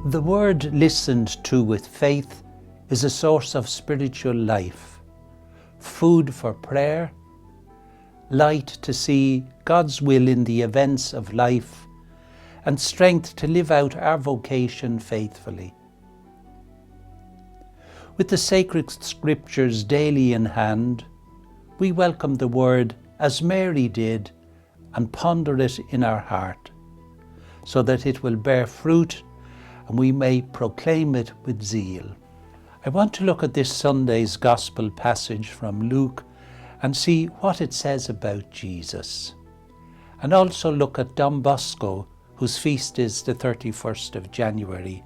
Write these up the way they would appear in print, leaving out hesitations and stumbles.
The word listened to with faith is a source of spiritual life, food for prayer, light to see God's will in the events of life, and strength to live out our vocation faithfully. With the sacred scriptures daily in hand, we welcome the word as Mary did and ponder it in our heart, so that it will bear fruit and we may proclaim it with zeal. I want to look at this Sunday's Gospel passage from Luke and see what it says about Jesus. And also look at Don Bosco, whose feast is the 31st of January,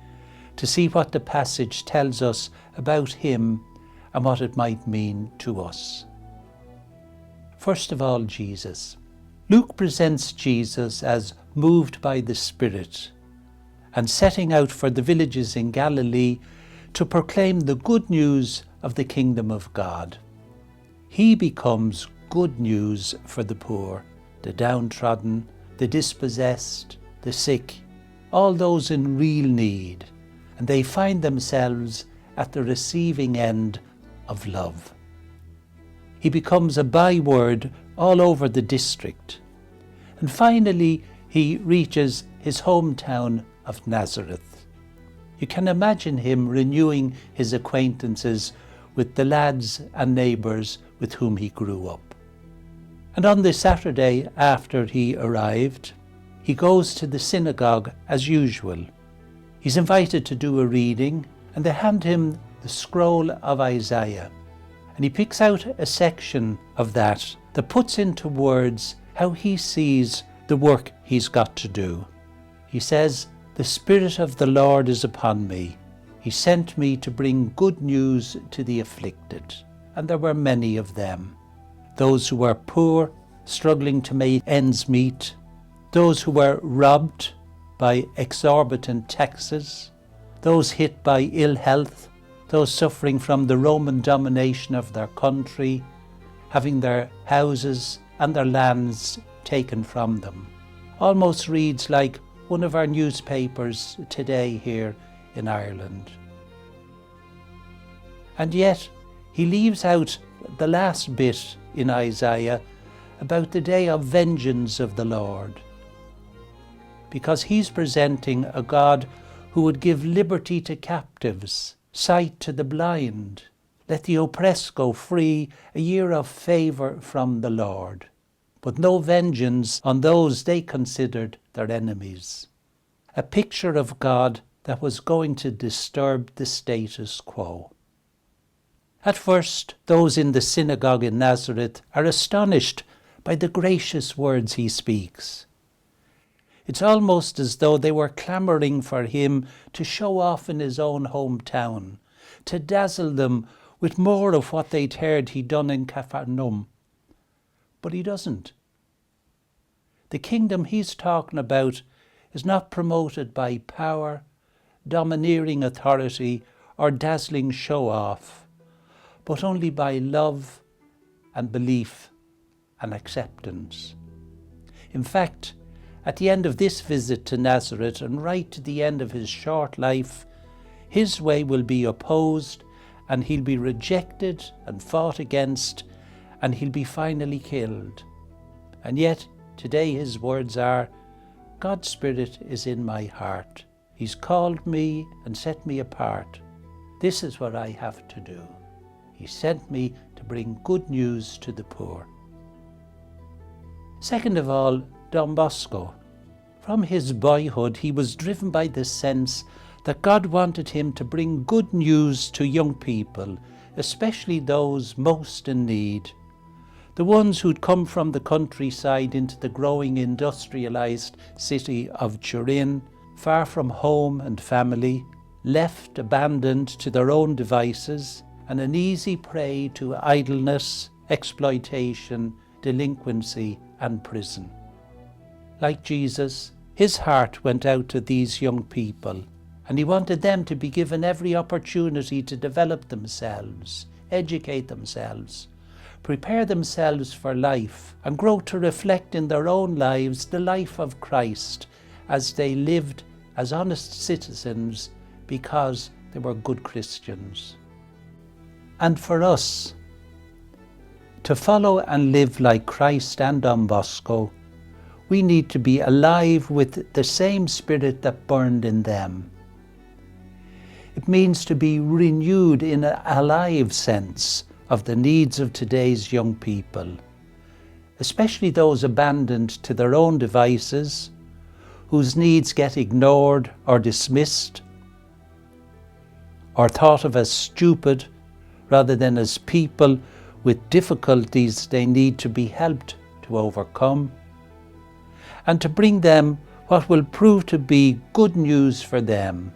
to see what the passage tells us about him and what it might mean to us. First of all, Jesus. Luke presents Jesus as moved by the Spirit and setting out for the villages in Galilee to proclaim the good news of the kingdom of God. He becomes good news for the poor, the downtrodden, the dispossessed, the sick, all those in real need, and they find themselves at the receiving end of love. He becomes a byword all over the district. And finally, he reaches his hometown of Nazareth. You can imagine him renewing his acquaintances with the lads and neighbours with whom he grew up. And on the Saturday after he arrived, he goes to the synagogue as usual. He's invited to do a reading, and they hand him the scroll of Isaiah. And he picks out a section of that puts into words how he sees the work he's got to do. He says, "The Spirit of the Lord is upon me. He sent me to bring good news to the afflicted." And there were many of them. Those who were poor, struggling to make ends meet. Those who were robbed by exorbitant taxes. Those hit by ill health. Those suffering from the Roman domination of their country, having their houses and their lands taken from them. Almost reads like one of our newspapers today here in Ireland. And yet, he leaves out the last bit in Isaiah about the day of vengeance of the Lord, because he's presenting a God who would give liberty to captives, sight to the blind, let the oppressed go free, a year of favour from the Lord, but no vengeance on those they considered their enemies. A picture of God that was going to disturb the status quo. At first, those in the synagogue in Nazareth are astonished by the gracious words he speaks. It's almost as though they were clamouring for him to show off in his own hometown, to dazzle them with more of what they'd heard he'd done in Capernaum. But he doesn't. The kingdom he's talking about is not promoted by power, domineering authority, or dazzling show-off, but only by love and belief and acceptance. In fact, at the end of this visit to Nazareth and right to the end of his short life, his way will be opposed and he'll be rejected and fought against and he'll be finally killed. And yet, today his words are, "God's Spirit is in my heart. He's called me and set me apart. This is what I have to do. He sent me to bring good news to the poor." Second of all, Don Bosco. From his boyhood, he was driven by the sense that God wanted him to bring good news to young people, especially those most in need. The ones who'd come from the countryside into the growing industrialised city of Turin, far from home and family, left abandoned to their own devices, and an easy prey to idleness, exploitation, delinquency and prison. Like Jesus, his heart went out to these young people, and he wanted them to be given every opportunity to develop themselves, educate themselves, prepare themselves for life, and grow to reflect in their own lives the life of Christ as they lived as honest citizens because they were good Christians. And for us, to follow and live like Christ and Don Bosco, we need to be alive with the same spirit that burned in them. It means to be renewed in an alive sense of the needs of today's young people, especially those abandoned to their own devices, whose needs get ignored or dismissed, or thought of as stupid rather than as people with difficulties they need to be helped to overcome, and to bring them what will prove to be good news for them,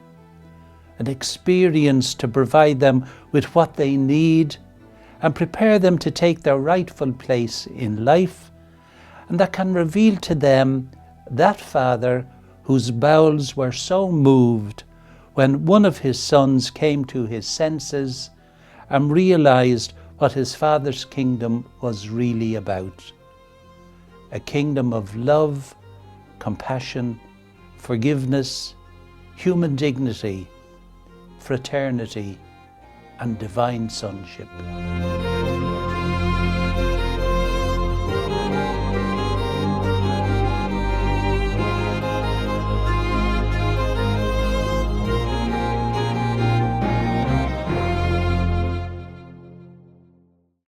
an experience to provide them with what they need and prepare them to take their rightful place in life, and that can reveal to them that Father whose bowels were so moved when one of his sons came to his senses and realized what his Father's kingdom was really about. A kingdom of love, compassion, forgiveness, human dignity, fraternity, and divine sonship.